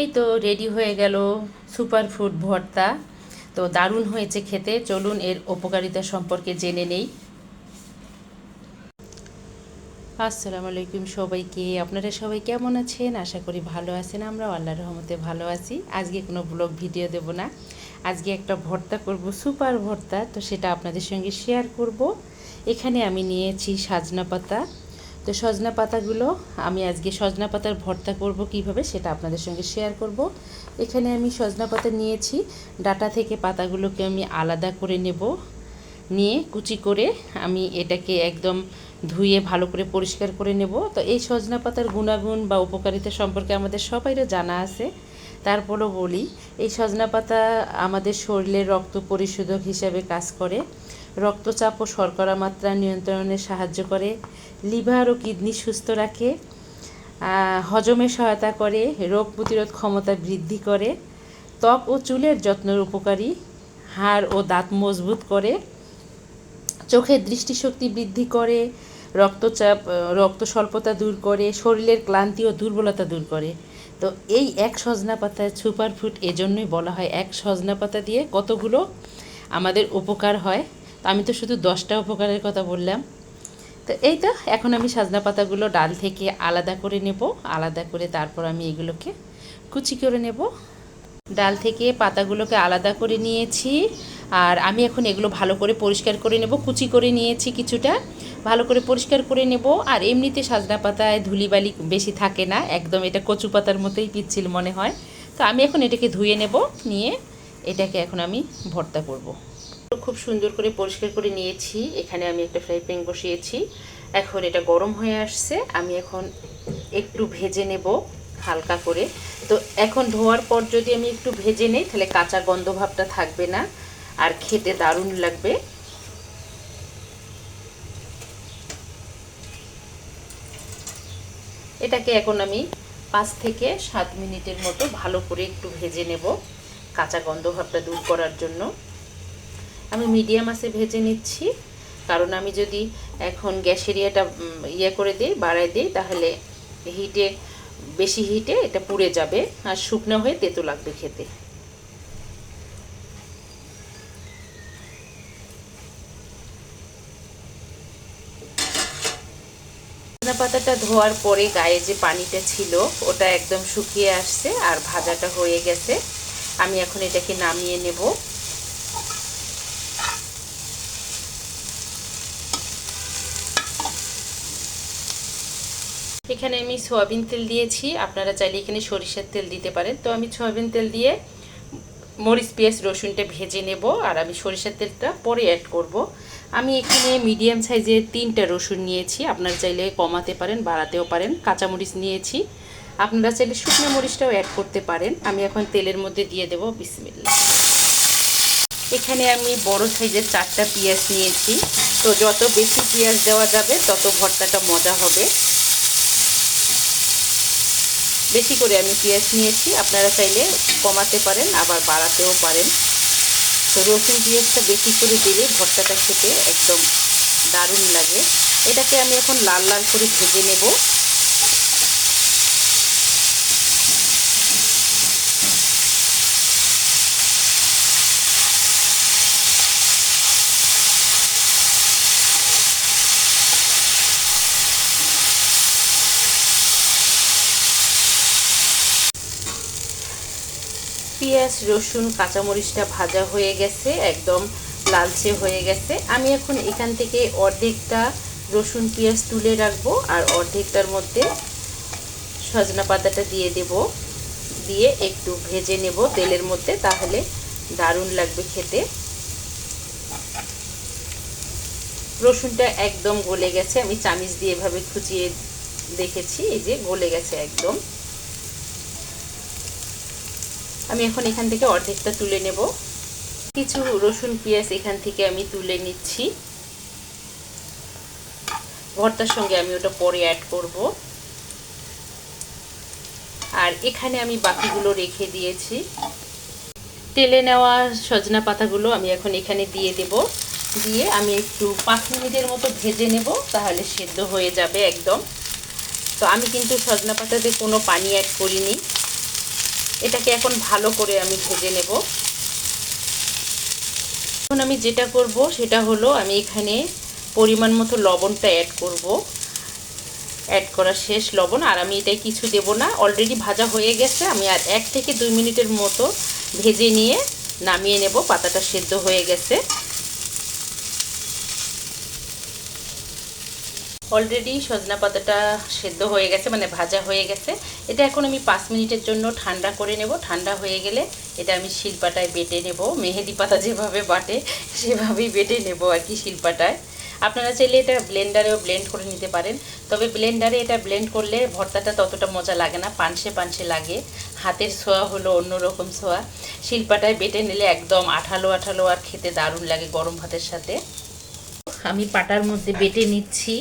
এই তো রেডি হয়ে গেল সুপার ফুড ভর্তা। তো দারুণ হয়েছে খেতে। চলুন এর উপকারিতা সম্পর্কে জেনে নেই। আসসালামু আলাইকুম সবাইকে। আপনারা সবাই কেমন আছেন? আশা করি ভালো আছেন। আমরাও আল্লাহর রহমতে ভালো আছি। আজকে কোনো ব্লগ ভিডিও দেব না, আজকে একটা ভর্তা করব, সুপার ভর্তা। তো সেটা আপনাদের সঙ্গে শেয়ার করব। এখানে আমি নিয়েছি সজনা পাতা। তো সজনা পাতাগুলো আমি আজকে সজনা পাতার ভর্তা করব কিভাবে সেটা আপনাদের সঙ্গে শেয়ার করব। এখানে আমি সজনা পাতা নিয়েছি, ডাঁটা থেকে পাতাগুলোকে আমি আলাদা করে নেব। নিয়ে কুচি করে আমি এটাকে একদম ধুয়ে ভালো করে পরিষ্কার করে নেব। তো এই সজনা পাতার গুণাগুণ বা উপকারিতা সম্পর্কে আমাদের সবাইরও জানা আছে, তারপরও বলি। এই সজনা পাতা আমাদের শরীরের রক্ত পরিশোধক হিসাবে কাজ করে, রক্তচাপ ও শর্করা মাত্রা নিয়ন্ত্রণে সাহায্য করে, লিভার ও কিডনি সুস্থ রাখে, হজমে সহায়তা করে, রোগ প্রতিরোধ ক্ষমতা বৃদ্ধি করে, ত্বক ও চুলের যত্নের উপকারী, হাড় ও দাঁত মজবুত করে, চোখের দৃষ্টিশক্তি বৃদ্ধি করে, রক্ত স্বল্পতা দূর করে, শরীরের ক্লান্তি ও দুর্বলতা দূর করে। তো এই এক সজনা পাতায় সুপার ফুড এজন্যই বলা হয়। এক সজনা পাতা দিয়ে কতগুলো আমাদের উপকার হয়। তো আমি তো শুধু 10টা উপকারের কথা বললাম। তো এই তো এখন আমি সজনা পাতাগুলো ডাল থেকে আলাদা করে নেব। আলাদা করে তারপর আমি এগুলোকে কুচি করে নেব। ডাল থেকে পাতাগুলোকে আলাদা করে নিয়েছি, আর আমি এখন এগুলো ভালো করে পরিষ্কার করে নেব। কুচি করে নিয়েছি কিছুটা, ভালো করে পরিষ্কার করে নেব। আর এমনিতে সজনা পাতায় ধুলিবালি বেশি থাকে না, একদম এটা কচু পাতার মতোই পিচ্ছিল মনে হয়। তো আমি এখন এটাকে ধুয়ে নেব, নিয়ে এটাকে এখন আমি ভর্তা করব। খুব সুন্দর করে পরিষ্কার করে নিয়েছি। এখানে আমি একটা ফ্রাই প্যান বসিয়েছি, এখন এটা গরম হয়ে আসছে। আমি এখন একটু ভেজে নেব হালকা করে। তো এখন ধোয়ার পর যদি আমি একটু ভেজে নেই তাহলে কাঁচা গন্ধ ভাবটা থাকবে না, আর খেতে দারুণ লাগবে। এটাকে এখন আমি 5 থেকে 7 মিনিটের মতো ভালো করে একটু ভেজে নেব, কাঁচা গন্ধ ভাবটা দূর করার জন্য। আমি মিডিয়াম আঁচে ভেজে নিচ্ছি, কারণ আমি যদি এখন গ্যাসের করে দিই, বাড়াই দিই, তাহলে বেশি হিটে এটা পুড়ে যাবে আর শুকনো হয়ে তেতো লাগবে খেতে। সজনা পাতাটা ধোয়ার পরে গায়ে যে পানিটা ছিল ওটা একদম শুকিয়ে আসছে আর ভাজাটা হয়ে গেছে। আমি এখন এটাকে নামিয়ে নেব। এখানে আমি সয়াবিন তেল দিয়েছি, আপনারা চাইলে এখানে সরিষার তেল দিতে পারেন। তো আমি সয়াবিন তেল দিয়ে মরিচ পেঁয়াজ রসুনটা ভেজে নেব, আর আমি সরিষার তেলটা পরে অ্যাড করব। আমি এখানে মিডিয়াম সাইজের 3টা রসুন নিয়েছি, আপনারা চাইলে কমাতে পারেন, বাড়াতেও পারেন। কাঁচামরিচ নিয়েছি, আপনারা চাইলে শুকনো মরিচটাও অ্যাড করতে পারেন। আমি এখন তেলের মধ্যে দিয়ে দেব। বিসমিল্লাহ। এখানে আমি বড় সাইজের 4টা পেঁয়াজ নিয়েছি। তো যত বেশি পেঁয়াজ দেওয়া যাবে তত ভর্তাটা মজা হবে। বেশি করে আমি পেঁয়াজ নিয়েছি, আপনারা চাইলে কমাতে পারেন, আবার বাড়াতেও পারেন। তো রসুন পেঁয়াজটা বেশি করে দিলে ভর্তাটা খেতে একদম দারুণ লাগে। এটাকে আমি এখন লাল লাল করে ভেজে নেব। পেঁয়াজ রসুন কাঁচামরিচটা ভাজা হয়ে গেছে, একদম লালচে হয়ে গেছে। আমি এখন এখান থেকে অর্ধেকটা রসুন পেঁয়াজ তুলে রাখবো, আর অর্ধেকটার মধ্যে সজনা পাতাটা দিয়ে দেব। দিয়ে একটু ভেজে নেব তেলের মধ্যে, তাহলে দারুণ লাগবে খেতে। রসুনটা একদম গলে গেছে, আমি চামিচ দিয়ে এভাবে খুঁচিয়ে দেখেছি, এই যে গলে গেছে একদম। আমি এখন এখান থেকে অর্ধেকটা তুলে নেব। কিছু রসুন পেঁয়াজ এখান থেকে আমি তুলে নিচ্ছি, ভর্তার সঙ্গে আমি ওটা পরে অ্যাড করব। আর এখানে আমি বাকিগুলো রেখে দিয়েছি। তেলে নেওয়া সজনা পাতাগুলো আমি এখন এখানে দিয়ে দেব। দিয়ে আমি একটু 5 মিনিটের মতো ভেজে নেব, তাহলে সেদ্ধ হয়ে যাবে একদম। তো আমি কিন্তু সজনা পাতাতে কোনো পানি অ্যাড করিনি। এটাকে এখন ভালো করে আমি ভেজে নেব। এখন আমি যেটা করব সেটা হলো আমি এখানে পরিমাণ মতো লবণটা অ্যাড করব। অ্যাড করা শেষ লবণ, আর আমি এটাই কিছু দেব না, অলরেডি ভাজা হয়ে গেছে। আমি আর 1 থেকে 2 মিনিটের মতো ভেজে নিয়ে নামিয়ে নেব। পাতাটা সেদ্ধ হয়ে গেছে অলরেডি। সজনা পাতাটা সেদ্ধ হয়ে গেছে, মানে ভাজা হয়ে গেছে। এটা এখন আমি 5 মিনিটের জন্য ঠান্ডা করে নেব। ঠান্ডা হয়ে গেলে এটা আমি শিলপাটায় বেটে নেব। মেহেদি পাতা যেভাবে বাটে সেভাবেই বেটে নেব আর কি, শিলপাটায়। আপনারা চাইলে এটা ব্লেন্ডারেও ব্লেন্ড করে নিতে পারেন, তবে ব্লেন্ডারে এটা ব্লেন্ড করলে ভর্তাটা ততটা মজা লাগে না, পানসে পানসে লাগে। হাতের ছোঁয়া হলো অন্যরকম ছোঁয়া। শিলপাটায় বেটে নিলে একদম আঠালো আঠালো আর খেতে দারুণ লাগে গরম ভাতের সাথে। আমি পাটার মধ্যে বেটে নিচ্ছি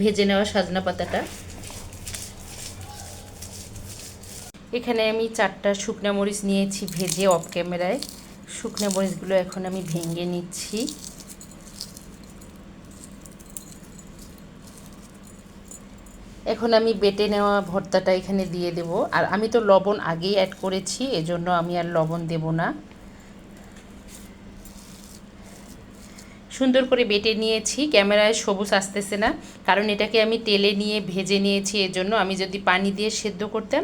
ভেজে নেওয়া সজনা পাতাটা। এখানে আমি 4টা শুকনা মরিচ নিয়েছি ভেজে অফ ক্যামেরায়। শুকনো মরিচগুলো এখন আমি ভেঙে নিচ্ছি। এখন আমি বেটে নেওয়া ভর্তাটা এখানে দিয়ে দেব। আর আমি তো লবণ আগেই অ্যাড করেছি, এজন্য আমি আর লবণ দেব না। সুন্দর করে বেটে নিয়েছি। ক্যামেরায় সবুজ আসতেছে না, কারণ এটাকে আমি তেলে নিয়ে ভেজে নিয়েছি। এজন্য আমি যদি পানি দিয়ে সেদ্ধ করতাম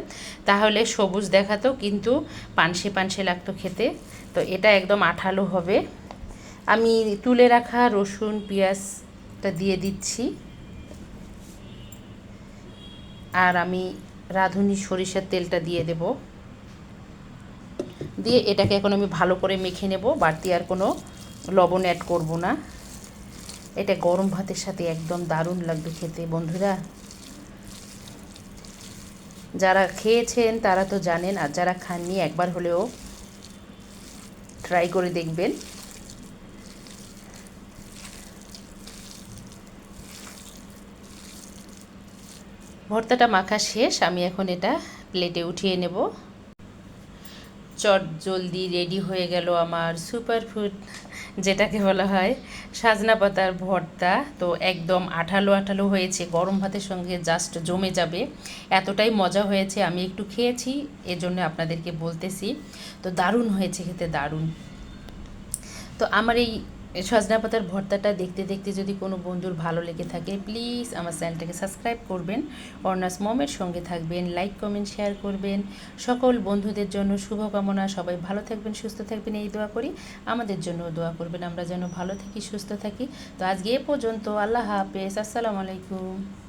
তাহলে সবুজ দেখাতো, কিন্তু পানসে পানসে লাগতো খেতে। তো এটা একদম আঠালো হবে। আমি তুলে রাখা রসুন পেঁয়াজটা দিয়ে দিচ্ছি, আর আমি রাঁধুনি সরিষার তেলটা দিয়ে দেব। দিয়ে এটাকে এখন আমি ভালো করে মেখে নেব। বাড়তি আর কোনো লবণ অ্যাড করব না। এটা গরম ভাতের সাথে একদম দারুণ লাগবে খেতে বন্ধুরা। যারা খেয়েছেন তারা তো জানেন, আর যারা খাননি একবার হলেও ট্রাই করে দেখবেন। ভর্তাটা মাখা শেষ, আমি এখন এটা প্লেটে উঠিয়ে নেব। চট জলদি রেডি হয়ে গেল আমার সুপার ফুড, যেটাকে বলা হয় সজনা পাতার ভর্তা। তো একদম আঠালো আঠালো হয়েছে, গরম ভাতের সঙ্গে জাস্ট জমে যাবে, এতটাই মজা হয়েছে। আমি একটু খেয়েছি, এজন্য আপনাদেরকে বলতেছি। তো দারুণ হয়েছে খেতে, দারুণ। তো আমার এই সজনা পাতার ভর্তাটা দেখতে দেখতে যদি কোনো বন্ধুর ভালো লেগে থাকে, প্লিজ আমার চ্যানেলটাকে সাবস্ক্রাইব করবেন, অর্নাস মমের সঙ্গে থাকবেন, লাইক কমেন্ট শেয়ার করবেন। সকল বন্ধুদের জন্য শুভকামনা, সবাই ভালো থাকবেন সুস্থ থাকবেন এই দোয়া করি। আমাদের জন্য দোয়া করবেন, আমরা যেন ভালো থাকি সুস্থ থাকি। তো আজকে এ পর্যন্ত, আল্লাহ হাফেজ, আসসালামু আলাইকুম।